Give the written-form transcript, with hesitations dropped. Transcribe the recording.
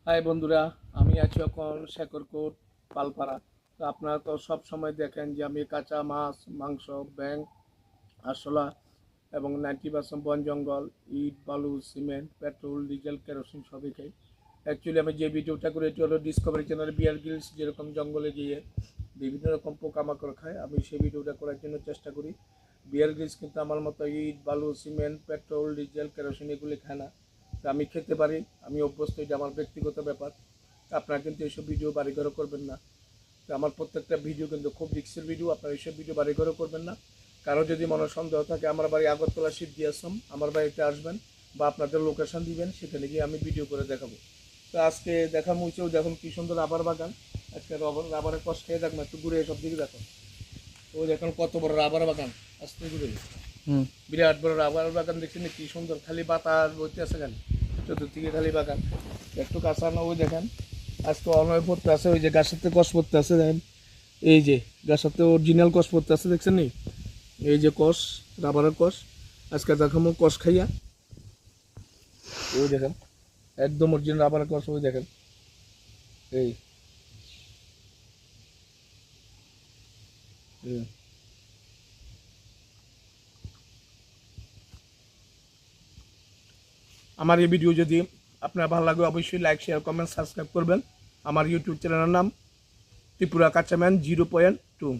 High বন্ধুরা, আমি আছি এখন শেখরকোট পালপাড়া। তো আপনারা তো সব সময় দেখেন যে আমি কাঁচা মাছ, মাংস, ব্যাঙ, আরশোলা এবং 90% বন জঙ্গল, ইট, বালু, সিমেন্ট, পেট্রোল, ডিজেল, কেরোসিন সবই খাই। অ্যাকচুয়ালি আমি যে ভিডিওটা করি এটি হলো ডিসকভারি চ্যানেলে বিয়ার গ্রিলস যেরকম জঙ্গলে গিয়ে বিভিন্ন রকম পোকামাকড় খায়, আমি সেই ভিডিওটা করার জন্য চেষ্টা করি। বিয়ার গ্রিলস কিন্তু আমার মতো ইট, বালু, সিমেন্ট, পেট্রোল, ডিজেল, কেরোসিন এগুলি খায় না। তো আমি খেতে পারি, আমি অভ্যস্ত, এটা আমার ব্যক্তিগত ব্যাপার। আপনারা কিন্তু এইসব ভিডিও বাড়ি ঘরে করবেন না। তো আমার প্রত্যেকটা ভিডিও কিন্তু খুব রিক্সের ভিডিও, আপনারা এইসব ভিডিও বাড়ি ঘরে করবেন না। কারো যদি মনে সন্দেহ থাকে, আমার বাড়ি আগরতলা শিবজি আশ্রম, আমার বাড়িতে আসবেন বা আপনাদের লোকেশন দিবেন, সেখানে গিয়ে আমি ভিডিও করে দেখাবো। তো আজকে দেখা মুছেও দেখুন কি সুন্দর রাবার বাগান। আজকে রাবারের কষ্ট খেয়ে দেখুন, একটু ঘুরে সব দিকে দেখুন। ওই দেখুন কত বড় রাবার বাগান, আজকে ঘুরে বিরাট বড় রাবার বাগান দেখছেন, কি সুন্দর, খালি বাতাস বইতে আছে, খালি চতুর্দিকে খালি বাগান। একটু কাঁচা না, ওই দেখেন আজকে অনয় পড়তে আছে, ওই যে গাছের থেকে কষ পড়তে আছে দেখেন, এই যে গাছের থেকে অরিজিনাল কষ পড়তে আছে, দেখছেন নি? এই যে কষ, রাবারের কষ। আজকে দেখাবো কষ খাইয়া, ওই দেখেন একদম অরিজিনাল রাবারের কষ, ওই দেখেন এই এই। আমার এই ভিডিও যদি আপনার ভালো লাগে অবশ্যই লাইক, শেয়ার, কমেন্ট, সাবস্ক্রাইব করবেন। আমার ইউটিউব চ্যানেলের নাম ত্রিপুরা কাঁচাম্যান 0.2।